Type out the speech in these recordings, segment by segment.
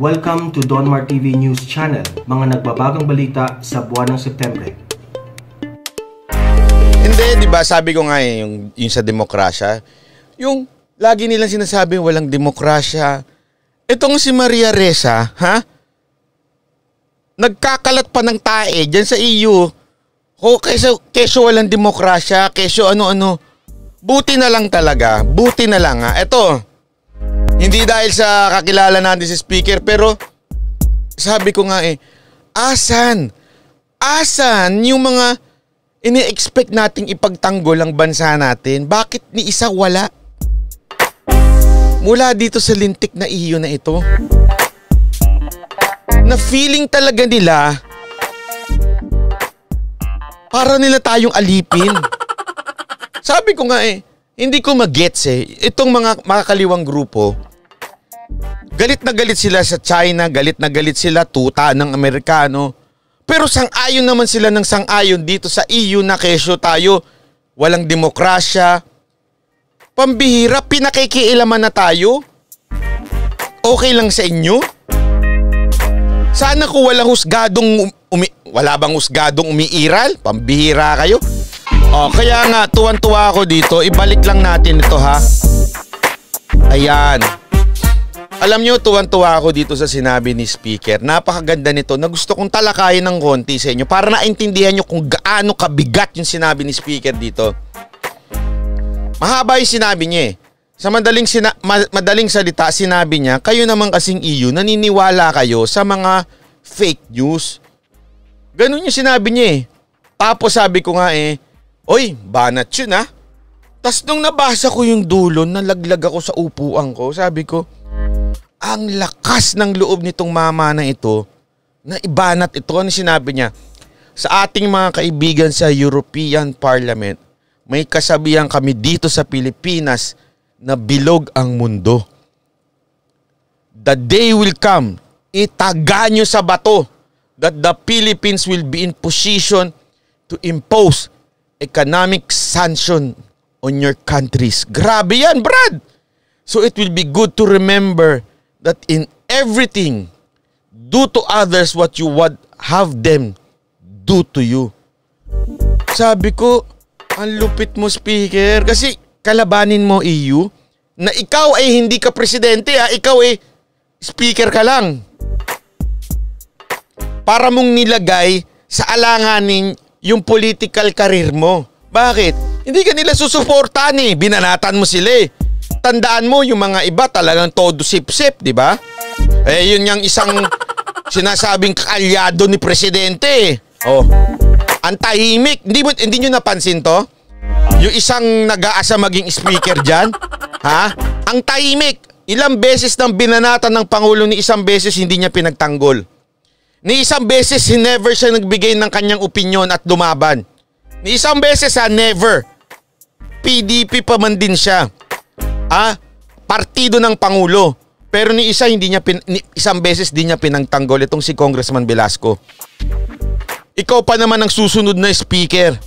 Welcome to Donmar TV News Channel, mga nagbabagang balita sa buwan ng Setyembre. Hindi, di ba sabi ko nga yung sa demokrasya, yung lagi nilang sinasabi walang demokrasya. Itong si Maria Ressa, ha? Nagkakalat pa ng tae dyan sa EU. Keso walang demokrasya, keso ano-ano. Buti na lang talaga, buti na lang ha. Ito, hindi dahil sa kakilala natin si speaker, pero sabi ko nga asan yung mga ini-expect nating ipagtanggol ang bansa natin? Bakit ni isa wala? Mula dito sa lintik na iyo na ito, na feeling talaga nila para nila tayong alipin. Sabi ko nga hindi ko magets itong mga makakaliwang grupo. Galit na galit sila sa China, galit na galit sila tuta ng Amerikano. Pero sang-ayon naman sila ng sang-ayon dito sa EU na kesyo tayo walang demokrasya. Pambihira, pinakikialaman na tayo. Okay lang sa inyo? Sana kung walang husgadong wala bang husgadong umiiral? Pambihira kayo. Kaya nga tuwan-tuwa ako dito. Ibalik lang natin ito ha. Ayan. Alam nyo, tuwan-tuwa ako dito sa sinabi ni speaker. Napakaganda nito na gusto kong talakayin ng konti sa inyo para naintindihan nyo kung gaano kabigat yung sinabi ni speaker dito. Mahaba yung sinabi niya Sa madaling salita, sinabi niya, kayo naman kasing EU, naniniwala kayo sa mga fake news. Ganun yung sinabi niya Tapos sabi ko nga oy, banat yun ha. Tas nung nabasa ko yung dulo, nalaglag ako sa upuan ko. Sabi ko, ang lakas ng loob nitong mama na ito, na ibanat ito. Ano sinabi niya? Sa ating mga kaibigan sa European Parliament, may kasabihan kami dito sa Pilipinas na bilog ang mundo. The day will come, itaga nyo sa bato, that the Philippines will be in position to impose economic sanction on your countries. Grabe yan, Brad! So it will be good to remember that in everything, do to others what you would have them do to you. Sabi ko, ang lupit mo, speaker. Kasi kalabanin mo EU na ikaw hindi ka presidente ikaw speaker ka lang. Para mong nilagay sa alanganin yung political career mo. Bakit? Hindi ka nila susuportahan binanatan mo sila Tandaan mo yung mga iba talagang todo sip-sip, di ba? Yun yung isang sinasabing kaalyado ni presidente ang tahimik. Hindi nyo napansin to? Yung isang nag-aasa maging speaker dyan, ha? Ang tahimik. Ilang beses nang binanatan ng Pangulo, ni isang beses hindi niya pinagtanggol. Ni isang beses, never siya nagbigay ng kanyang opinion at lumaban. Ni isang beses, never. PDP pa man din siya. Partido ng Pangulo. Pero ni isang beses di niya pinagtanggol itong si Congressman Velasco. Ikaw pa naman ang susunod na speaker.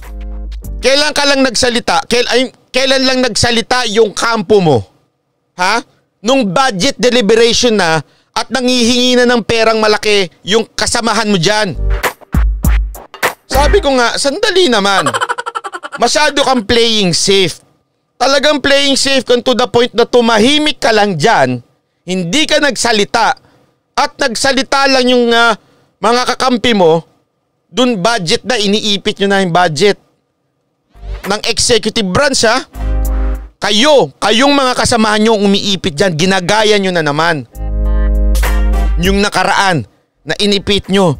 Kailan ka lang nagsalita? Kailan lang nagsalita yung kampo mo? Ha? Nung budget deliberation na at nanghihingi na ng perang malaki yung kasamahan mo dyan. Sabi ko nga, sandali naman. Masyado kang playing safe. Talagang playing safe kung to the point na tumahimik ka lang dyan, hindi ka nagsalita, at nagsalita lang yung mga kakampi mo, dun budget na, iniipit nyo na yung budget ng executive branch Kayong mga kasamahan nyo umiipit dyan, ginagaya nyo na naman yung nakaraan na inipit nyo.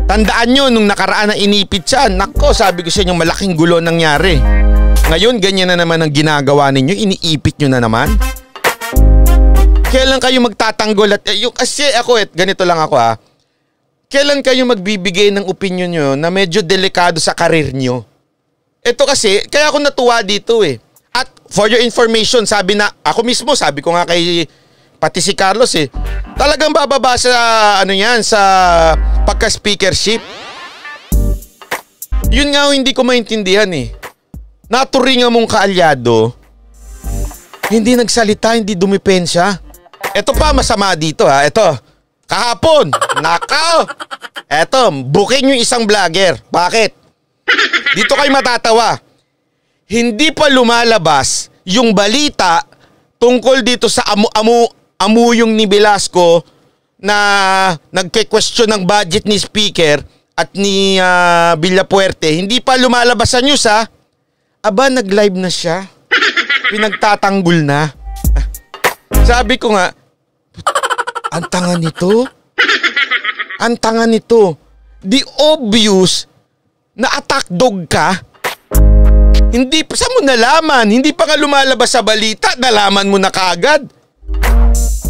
Tandaan nyo, nung nakaraan na inipit siya, nako, sabi ko sa inyo, malaking gulo nangyari. Ngayon, ganyan na naman ang ginagawa ninyo, iniipit nyo na naman. Kailan kayo magtatanggol kasi ako ganito lang ako Kailan kayo magbibigay ng opinion nyo na medyo delikado sa karir nyo? Ito kasi, kaya ako natuwa dito At for your information, sabi na, ako mismo, sabi ko nga kay, pati si Carlos talagang bababa sa, sa pagka-speakership. Yun nga hindi ko maintindihan Naturingan mong kaalyado, hindi nagsalita, hindi dumipensya. Ito pa masama dito ha. Ito. Kahapon. Nakaw. Ito. Booking yung isang vlogger. Bakit? Dito kayo matatawa. Hindi pa lumalabas yung balita tungkol dito sa amuyong ni Velasco na nagke-question ng budget ni Speaker at ni Villapuerte. Hindi pa lumalabas sa news ha. Aba, nag-live na siya. Pinagtatanggol na. Sabi ko nga, ang tanga nito. Ang tanga nito. Di obvious na attack dog ka. Hindi pa sa mo nalaman. Hindi pa nga lumalabas sa balita. Nalaman mo na kaagad.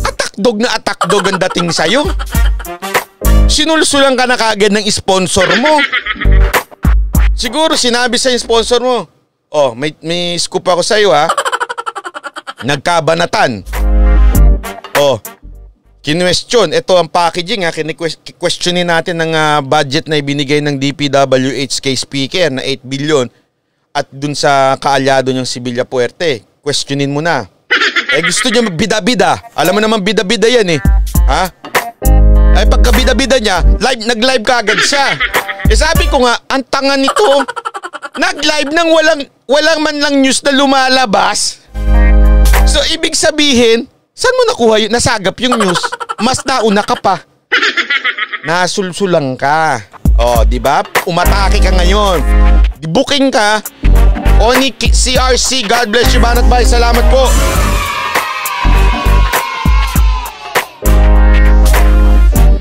Attack dog na attack dog ang dating sa'yo. Sinulsulan ka na kaagad ng sponsor mo. Siguro sinabi sa sponsor mo, oh, may scoop ako sa'yo ha. Nagkabanatan. Oh, kinwestiyon. Ito ang packaging ha. Questionin natin ng budget na ibinigay ng DPWH kay Speaker na 8 billion at dun sa kaalyado niyang si Villapuerte. Questionin mo na. Eh gusto niya magbida-bida. Alam mo naman bida-bida yan eh. Ha? Ay pagka bida-bida niya, nag-live kaagad siya. Eh sabi ko nga, ang tanga nito. Nag-live nang walang man lang news na lumalabas. So ibig sabihin, saan mo nakuha yun? Nasagap yung news. Mas nauna ka pa. Nasulsulang ka. Oh, di ba? Umatake ka ngayon. Booking ka. Oni CRC, God bless you, Banat Bay. Salamat po.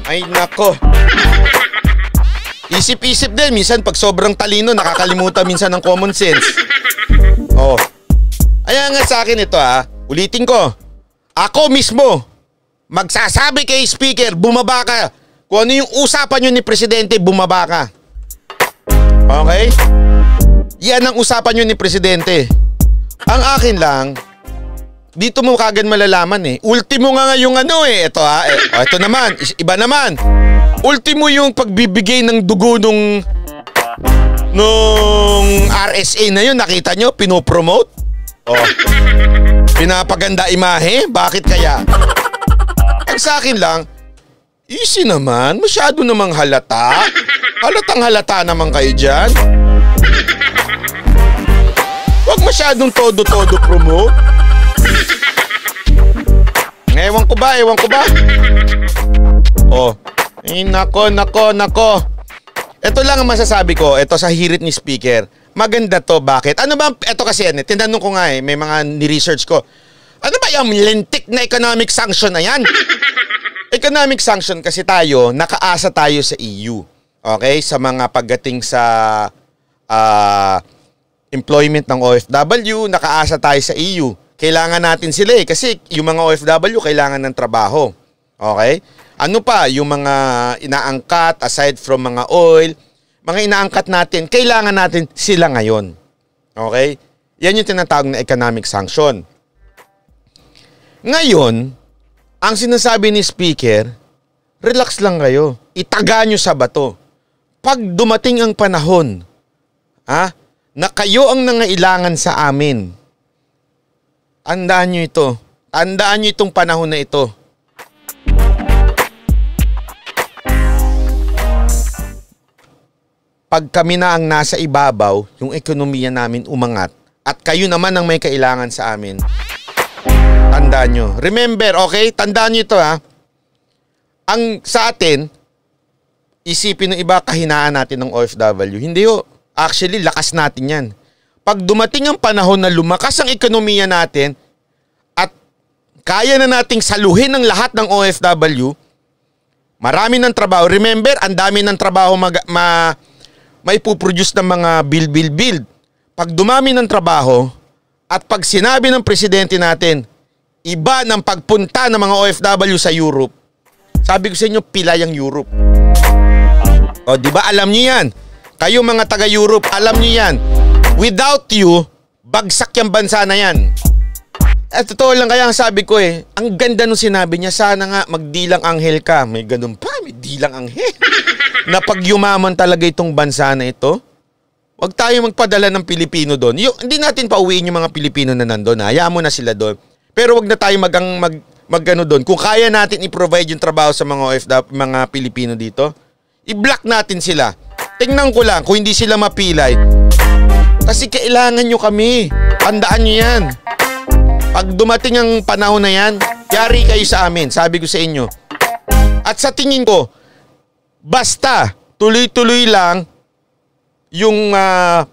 Ay nako. Isip-isip din. Minsan pag sobrang talino, nakakalimutan minsan ng common sense. Oh. Ayan nga sa akin ito ha. Ulitin ko. Ako mismo, magsasabi kay Speaker, bumaba ka. Kung ano yung usapan nyo ni Presidente, bumaba ka. Okay? Yan ang usapan nyo ni Presidente. Ang akin lang, dito mo kagad malalaman eh. Ultimo nga yung ano eh. Ito ha. Ito naman. Iba naman. Ultimo yung pagbibigay ng dugo nung RSA na yun. Nakita nyo? Pinopromote. Oh. Pinapaganda imahe? Bakit kaya? Ang sa akin lang, easy naman. Masyado namang halata. Halatang halata naman kayo dyan. Huwag masyadong todo-todo promote. Ewan ko ba? Oh. Nako. Ito lang ang masasabi ko. Ito sa hirit ni Speaker. Maganda to. Bakit? Ano ba? Ito kasi yan. Tinanong ko nga eh. May mga ni-research ko. Ano ba yung lintik na economic sanction na yan? Economic sanction kasi tayo, nakaasa tayo sa EU. Okay? Sa mga pagdating sa employment ng OFW, nakaasa tayo sa EU. Kailangan natin sila eh. Kasi yung mga OFW kailangan ng trabaho. Okay? Ano pa? Yung mga inaangkat, aside from mga oil, mga inaangkat natin, kailangan natin sila ngayon. Okay? Yan yung tinatawag na economic sanction. Ngayon, ang sinasabi ni Speaker, relax lang kayo. Itaga nyo sa bato. Pag dumating ang panahon, na kayo ang nangailangan sa amin, tandaan nyo ito. Tandaan nyo itong panahon na ito. Pag kami na ang nasa ibabaw, yung ekonomiya namin umangat, at kayo naman ang may kailangan sa amin, tandaan nyo. Remember, okay? Tandaan nyo ito ha. Ang sa atin, isipin ng iba, kahinaan natin ng OFW. Hindi ho. Actually, lakas natin yan. Pag dumating ang panahon na lumakas ang ekonomiya natin at kaya na nating saluhin ang lahat ng OFW, marami ng trabaho. Remember, ang dami ng trabaho may puproduce ng mga build. Pag dumami ng trabaho at pag sinabi ng presidente natin, iba ng pagpunta ng mga OFW sa Europe, sabi ko sa inyo, pilay ang Europe. O, di ba alam niyo yan? Kayo mga taga-Europe, alam niyo yan. Without you, bagsak yung bansa na yan. At totoo lang kaya ang sabi ko eh, ang ganda nung sinabi niya, sana nga magdilang anghel ka. May ganun pa, may dilang anghel. Na pag yumaman talaga itong bansa na ito, wag tayo magpadala ng Pilipino doon. Hindi natin pauwiin yung mga Pilipino na nandun. Hayaan mo na sila doon. Pero wag na tayo magano doon. Kung kaya natin i-provide yung trabaho sa mga OFW, mga Pilipino dito, i-block natin sila. Tingnan ko lang kung hindi sila mapilay. Kasi kailangan nyo kami. Tandaan nyo yan. Pag dumating ang panahon na yan, yari kayo sa amin. Sabi ko sa inyo. At sa tingin ko, basta tuloy-tuloy lang yung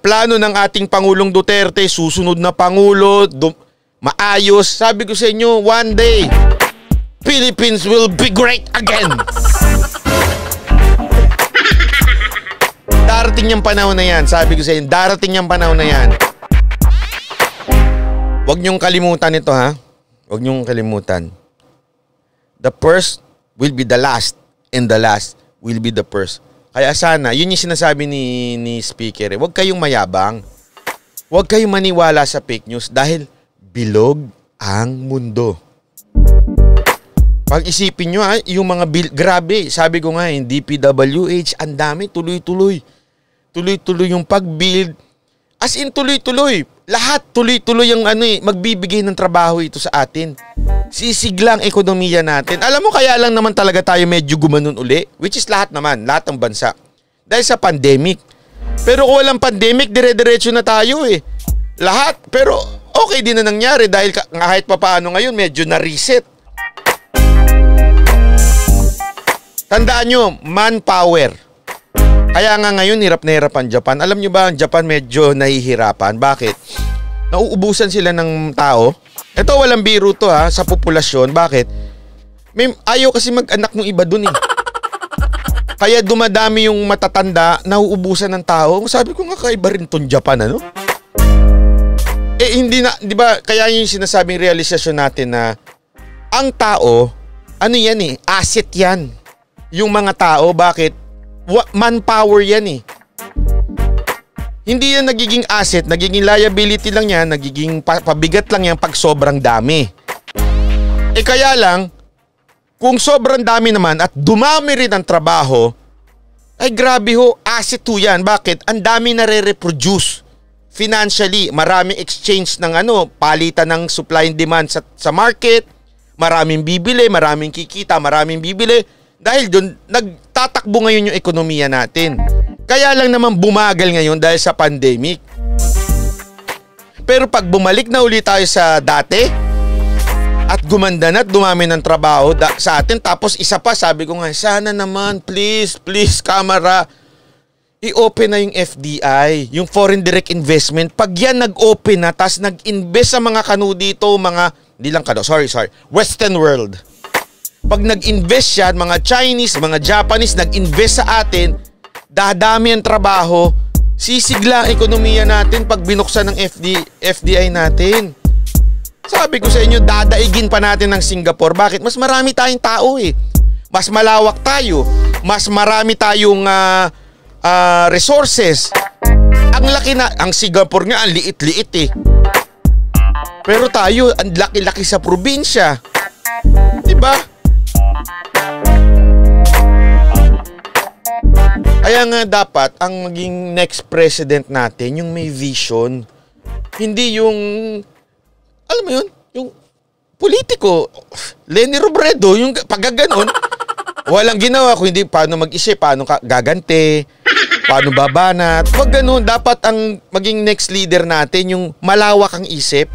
plano ng ating Pangulong Duterte, susunod na Pangulo, maayos. Sabi ko sa inyo, one day, Philippines will be great again. Darating yung panahon na yan. Sabi ko sa inyo, darating yung panahon na yan. Huwag niyong kalimutan ito, ha? Huwag niyong kalimutan. The first will be the last, and the last will be the first. Kaya sana, yun yung sinasabi ni speaker. Huwag kayong mayabang. Huwag kayong maniwala sa fake news dahil bilog ang mundo. Pag isipin nyo, yung mga grabe, sabi ko nga, yung DPWH, ang dami, tuloy-tuloy. Tuloy-tuloy yung pag-build. As in, tuloy-tuloy. Lahat tuloy-tuloy yung magbibigay ng trabaho ito sa atin. Sisiglang ekonomiya natin. Alam mo, kaya lang naman talaga tayo medyo gumanon uli. Which is lahat naman, lahat ng bansa. Dahil sa pandemic. Pero kung walang pandemic, dire-diretso na tayo eh. Lahat. Pero okay din na nangyari dahil kahit pa paano ngayon, medyo na-reset. Tandaan nyo, manpower. Kaya nga ngayon, hirap na hirap ang Japan. Alam nyo ba, ang Japan medyo nahihirapan. Bakit? Nauubusan sila ng tao. Ito, walang biro to ha, sa populasyon. Bakit? Ayaw kasi mag-anak ng iba dun eh. Kaya dumadami yung matatanda, nauubusan ng tao. Sabi ko nga, kaiba rin tong Japan, ano? Hindi na, di ba, kaya yung sinasabing realisasyon natin na ang tao, ano yan eh, asset yan. Yung mga tao, bakit? Manpower yan eh. Hindi yan nagiging asset, nagiging liability lang yan, nagiging pabigat lang yan pag sobrang dami. Kaya lang, kung sobrang dami naman at dumami rin ang trabaho, ay grabe ho, asset ho yan. Bakit? Ang dami nare-reproduce financially. Maraming exchange ng palitan ng supply and demand sa market. Maraming bibili, maraming kikita, maraming bibili. Dahil doon, nagtatakbo ngayon yung ekonomiya natin. Kaya lang naman bumagal ngayon dahil sa pandemic. Pero pag bumalik na ulit tayo sa dati, at gumanda na at dumami ng trabaho sa atin, tapos isa pa, sabi ko nga, sana naman, please, camera, i-open na yung FDI, yung Foreign Direct Investment. Pag yan nag-open na, tas nag-invest sa mga dito, hindi lang Western world. Pag nag-invest yan, mga Chinese, mga Japanese, nag-invest sa atin, dadami ang trabaho, sisigla ang ekonomiya natin pag binuksan ng FDI natin. Sabi ko sa inyo, dadaigin pa natin ng Singapore. Bakit? Mas marami tayong tao eh. Mas malawak tayo. Mas marami tayong resources. Ang laki na, ang Singapore nga, ang liit-liit eh. Pero tayo, ang laki-laki sa probinsya. Diba? Kaya nga dapat ang maging next president natin yung may vision, hindi yung alam mo yun, yung politiko, Leni Robredo, yung pagkaganon, walang ginawa kung hindi paano mag-isip, paano gagante, paano babanat. Wag ganun, dapat ang maging next leader natin yung malawak ang isip.